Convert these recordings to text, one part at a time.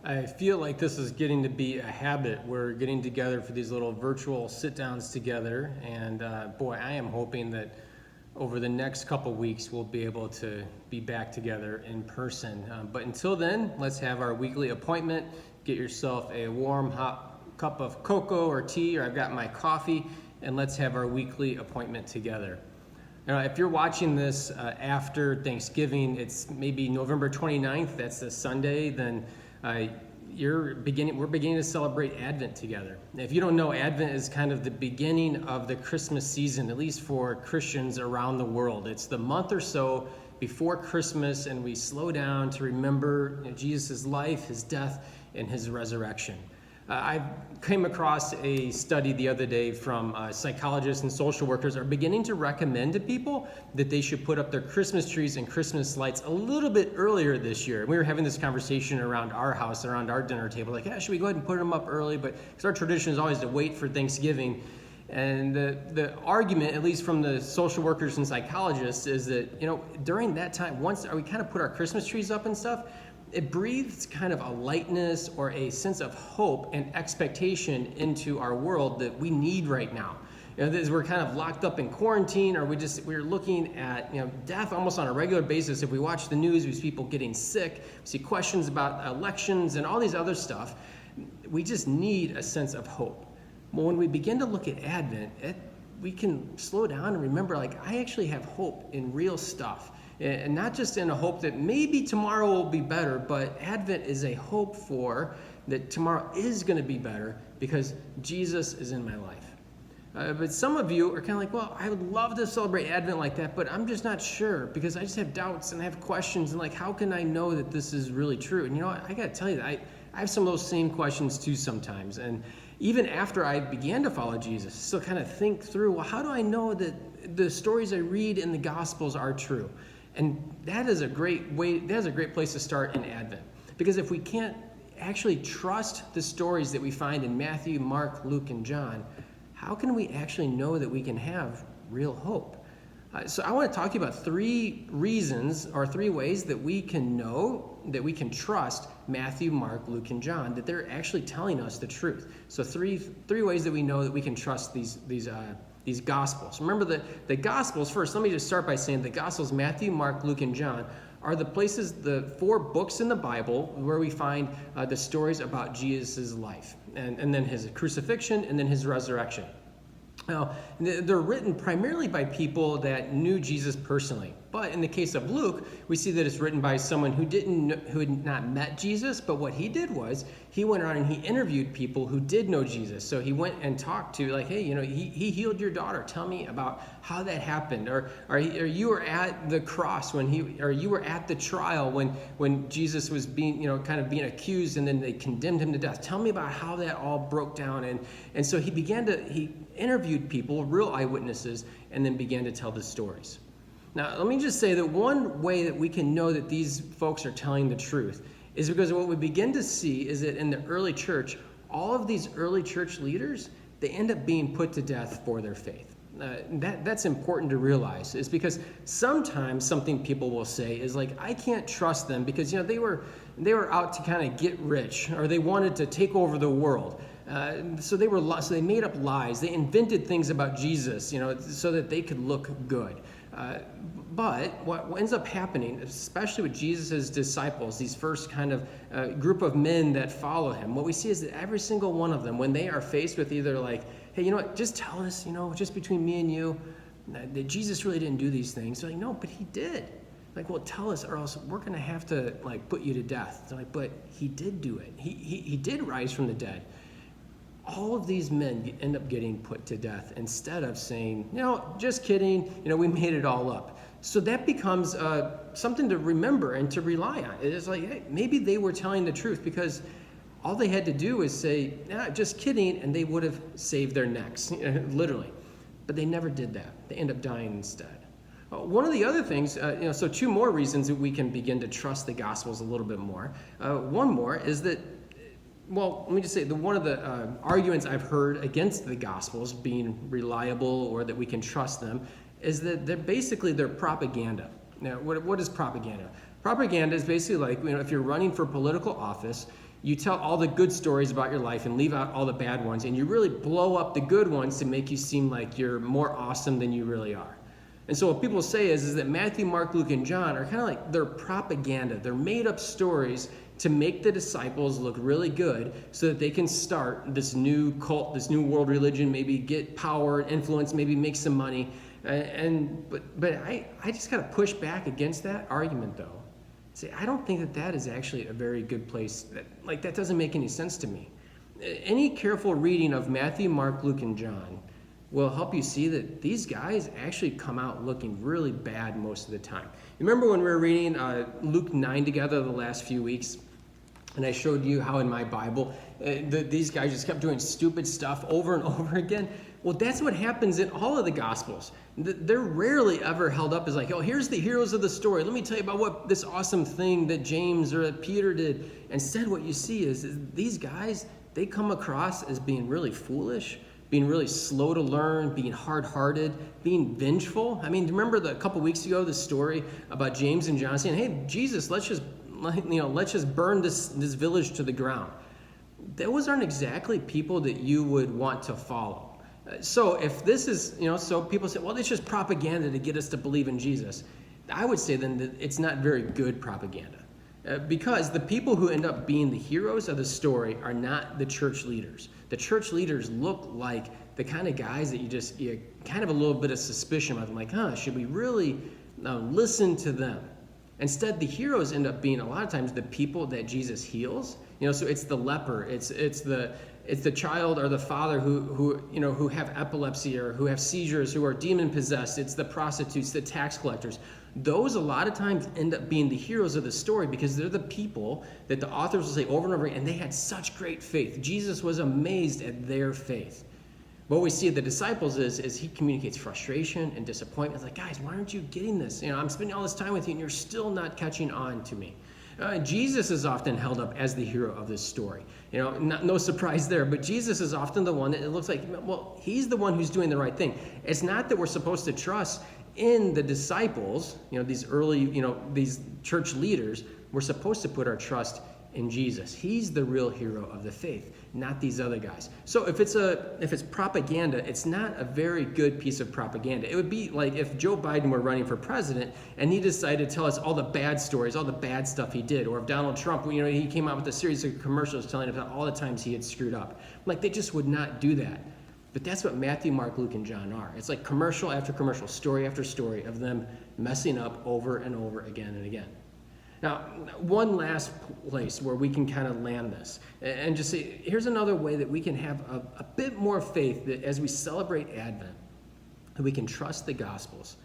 I feel like this is getting to be a habit. We're getting together for these little virtual sit-downs together, and boy, I am hoping that over the next couple weeks we'll be able to be back together in person. But until then, let's have our weekly appointment. Get yourself a warm, hot cup of cocoa or tea, or I've got my coffee, and let's have our weekly appointment together. Now, if you're watching this after Thanksgiving, it's maybe November 29th, that's a Sunday, then we're beginning to celebrate Advent together. If you don't know, Advent is kind of the beginning of the Christmas season, at least for Christians around the world. It's the month or so before Christmas, and we slow down to remember Jesus' life, his death, and his resurrection. I came across a study the other day from psychologists and social workers are beginning to recommend to people that they should put up their Christmas trees and Christmas lights a little bit earlier this year. We were having this conversation around our house, around our dinner table, like, should we go ahead and put them up early? But because our tradition is always to wait for Thanksgiving. And the argument, at least from the social workers and psychologists, is that, during that time, once we kind of put our Christmas trees up and stuff, it breathes kind of a lightness or a sense of hope and expectation into our world that we need right now. We're kind of locked up in quarantine, or we're looking at death almost on a regular basis. If we watch the news, we see people getting sick, we see questions about elections and all these other stuff. We just need a sense of hope. Well, when we begin to look at Advent, we can slow down and remember, I actually have hope in real stuff. And not just in a hope that maybe tomorrow will be better, but Advent is a hope for that tomorrow is going to be better because Jesus is in my life. But some of you are kind of like, well, I would love to celebrate Advent like that, but I'm just not sure because I just have doubts and I have questions and how can I know that this is really true? And I got to tell you that I have some of those same questions too sometimes. And even after I began to follow Jesus, still kind of think through, well, how do I know that the stories I read in the Gospels are true? And that is a great place to start in Advent. Because if we can't actually trust the stories that we find in Matthew, Mark, Luke, and John, how can we actually know that we can have real hope? So I want to talk to you about three reasons or three ways that we can know, that we can trust Matthew, Mark, Luke, and John, that they're actually telling us the truth. So three ways that we know that we can trust these Gospels. Remember the Gospels, first, let me just start by saying the Gospels, Matthew, Mark, Luke, and John, are the four books in the Bible where we find the stories about Jesus' life, and then his crucifixion, and then his resurrection. Now, they're written primarily by people that knew Jesus personally. But in the case of Luke, we see that it's written by someone who had not met Jesus, but what he did was he went around and he interviewed people who did know Jesus. So he went and talked to hey, he healed your daughter. Tell me about how that happened. Or you were at the cross or you were at the trial when Jesus was being, kind of being accused and then they condemned him to death. Tell me about how that all broke down. And so he interviewed people, real eyewitnesses, and then began to tell the stories. Now, let me just say that one way that we can know that these folks are telling the truth is because what we begin to see is that in the early church, all of these early church leaders, they end up being put to death for their faith. That's important to realize, is because sometimes something people will say is I can't trust them because they were out to kind of get rich, or they wanted to take over the world. So they made up lies. They invented things about Jesus, so that they could look good. But what ends up happening, especially with Jesus' disciples, these first kind of group of men that follow him, what we see is that every single one of them, when they are faced with either hey, just tell us, just between me and you, that Jesus really didn't do these things. They're no, but he did. Well, tell us, or else we're going to have to put you to death. They're but he did do it. He did rise from the dead. All of these men end up getting put to death instead of saying, just kidding, we made it all up. So that becomes something to remember and to rely on. It is hey, maybe they were telling the truth because all they had to do is say, just kidding, and they would have saved their necks, literally. But they never did that. They end up dying instead. One of the other things, so two more reasons that we can begin to trust the Gospels a little bit more. One more is that, well, let me just say that one of the arguments I've heard against the Gospels being reliable or that we can trust them is that they're propaganda. Now, what is propaganda? Propaganda is basically if you're running for political office, you tell all the good stories about your life and leave out all the bad ones, and you really blow up the good ones to make you seem like you're more awesome than you really are. And so what people say is that Matthew, Mark, Luke, and John are kind of like, they're propaganda. They're made up stories to make the disciples look really good so that they can start this new cult, this new world religion, maybe get power, influence, maybe make some money. But I just got to push back against that argument, though. See, I don't think that is actually a very good place. That doesn't make any sense to me. Any careful reading of Matthew, Mark, Luke, and John will help you see that these guys actually come out looking really bad most of the time. Remember when we were reading Luke 9 together the last few weeks? And I showed you how in my Bible, these guys just kept doing stupid stuff over and over again. Well, that's what happens in all of the Gospels. They're rarely ever held up as like, oh, here's the heroes of the story. Let me tell you about what this awesome thing that James or that Peter did. Instead, what you see is these guys, they come across as being really foolish, being really slow to learn, being hard-hearted, being vengeful. I mean, remember a couple weeks ago, the story about James and John saying, hey, Jesus, let's just burn this village to the ground. Those aren't exactly people that you would want to follow. So if this is, so people say, well, it's just propaganda to get us to believe in Jesus. I would say then that it's not very good propaganda. Because the people who end up being the heroes of the story are not the church leaders. The church leaders look like the kind of guys that you kind of a little bit of suspicion about them, like, should we really listen to them? Instead, the heroes end up being a lot of times the people that Jesus heals. So it's the leper, it's the child or the father who have epilepsy or who have seizures, who are demon possessed. It's the prostitutes, the tax collectors. Those a lot of times end up being the heroes of the story because they're the people that the authors will say over and over again, and they had such great faith. Jesus was amazed at their faith. What we see at the disciples is he communicates frustration and disappointment. It's like, guys, why aren't you getting this? I'm spending all this time with you and you're still not catching on to me. Jesus is often held up as the hero of this story. No surprise there, but Jesus is often the one that it looks like, well, he's the one who's doing the right thing. It's not that we're supposed to trust in the disciples, these early, these church leaders. We're supposed to put our trust in Jesus. He's the real hero of the faith, not these other guys. So if it's propaganda, it's not a very good piece of propaganda. It would be like if Joe Biden were running for president and he decided to tell us all the bad stories, all the bad stuff he did, or if Donald Trump, he came out with a series of commercials telling about all the times he had screwed up. Like, they just would not do that. But that's what Matthew, Mark, Luke, and John are. It's like commercial after commercial, story after story of them messing up over and over again and again. Now, one last place where we can kind of land this and just say, here's another way that we can have a bit more faith that as we celebrate Advent, that we can trust the Gospels.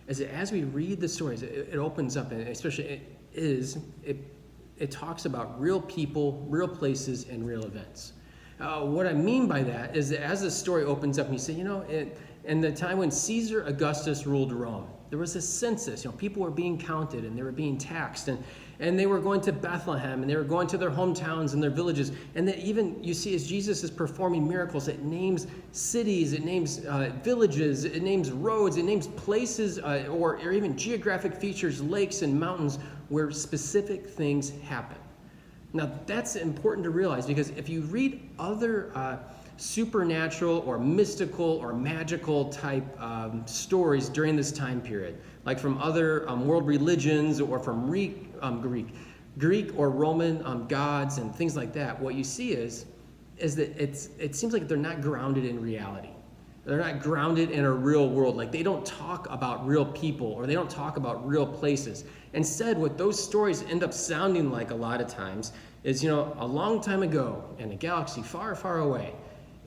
Is that as we read the stories, it opens up, and especially it talks about real people, real places, and real events. What I mean by that is that as the story opens up and you say, in the time when Caesar Augustus ruled Rome, there was a census. People were being counted and they were being taxed, and they were going to Bethlehem and they were going to their hometowns and their villages. And that even you see as Jesus is performing miracles, it names cities, it names villages, it names roads, it names places or even geographic features, lakes and mountains where specific things happen. Now that's important to realize because if you read other supernatural or mystical or magical type stories during this time period, like from other world religions or from Greek or Roman gods and things like that, what you see is that it seems like they're not grounded in reality. They're not grounded in a real world. Like, they don't talk about real people or they don't talk about real places. Instead, what those stories end up sounding like a lot of times is, a long time ago in a galaxy far, far away.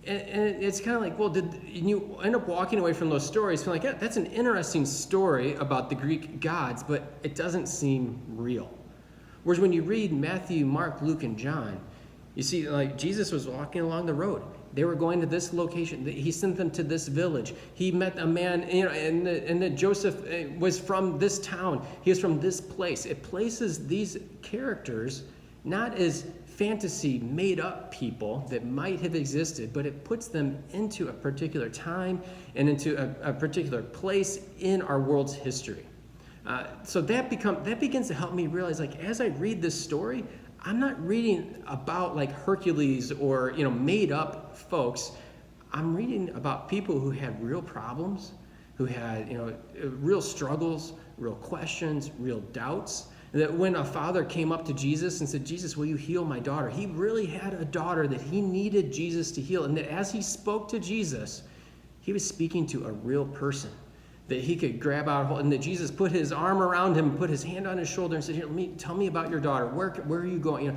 And it's kind of like, well, you end up walking away from those stories feeling like, yeah, that's an interesting story about the Greek gods, but it doesn't seem real. Whereas when you read Matthew, Mark, Luke, and John, you see, like, Jesus was walking along the road. They were going to this location. He sent them to this village. He met a man, and that Joseph was from this town. He was from this place. It places these characters not as fantasy made up people that might have existed, but it puts them into a particular time and into a particular place in our world's history. So that begins to help me realize, like, as I read this story, I'm not reading about like Hercules or, made up folks. I'm reading about people who had real problems, who had, real struggles, real questions, real doubts. That when a father came up to Jesus and said, Jesus, will you heal my daughter? He really had a daughter that he needed Jesus to heal. And that as he spoke to Jesus, he was speaking to a real person that he could grab out, and that Jesus put his arm around him, put his hand on his shoulder and said, here, tell me about your daughter. Where are you going?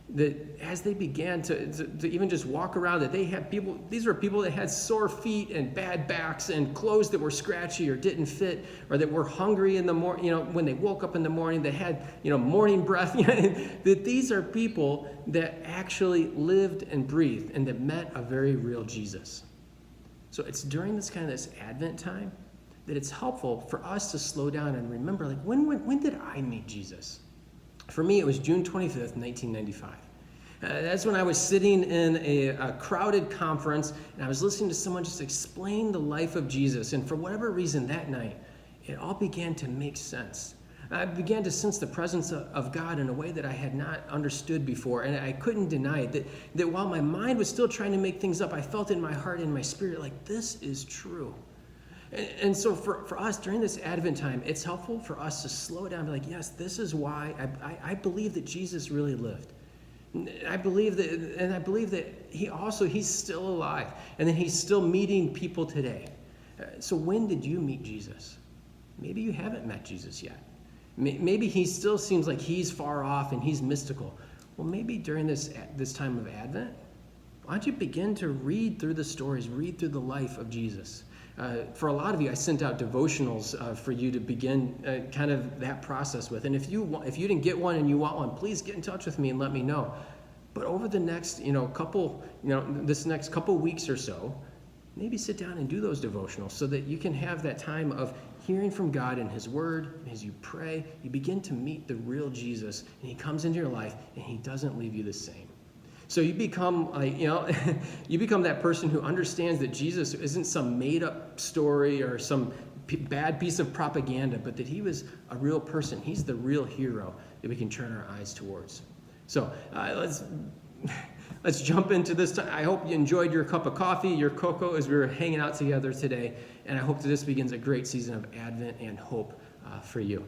That as they began to even just walk around, that they had people, these were people that had sore feet and bad backs and clothes that were scratchy or didn't fit, or that were hungry in the morning, when they woke up in the morning, they had, morning breath, that these are people that actually lived and breathed and that met a very real Jesus. So it's during this Advent time that it's helpful for us to slow down and remember, like, when did I meet Jesus? For me, it was June 25th, 1995. That's when I was sitting in a crowded conference, and I was listening to someone just explain the life of Jesus. And for whatever reason that night, it all began to make sense. I began to sense the presence of God in a way that I had not understood before, and I couldn't deny it. That while my mind was still trying to make things up, I felt in my heart and my spirit, like, this is true. And so for us, during this Advent time, it's helpful for us to slow down and be like, yes, this is why I believe that Jesus really lived. I believe that he's still alive, and that he's still meeting people today. So when did you meet Jesus? Maybe you haven't met Jesus yet. Maybe he still seems like he's far off and he's mystical. Well, maybe during this time of Advent, why don't you begin to read through the stories, read through the life of Jesus? For a lot of you, I sent out devotionals for you to begin kind of that process with. And if you didn't get one and you want one, please get in touch with me and let me know. But over the next, this next couple weeks or so, maybe sit down and do those devotionals so that you can have that time of hearing from God and his word. As you pray, you begin to meet the real Jesus, and he comes into your life and he doesn't leave you the same. So you become you become that person who understands that Jesus isn't some made up story or some bad piece of propaganda, but that he was a real person. He's the real hero that we can turn our eyes towards. So let's jump into this. I hope you enjoyed your cup of coffee, your cocoa, as we were hanging out together today. And I hope that this begins a great season of Advent and hope for you.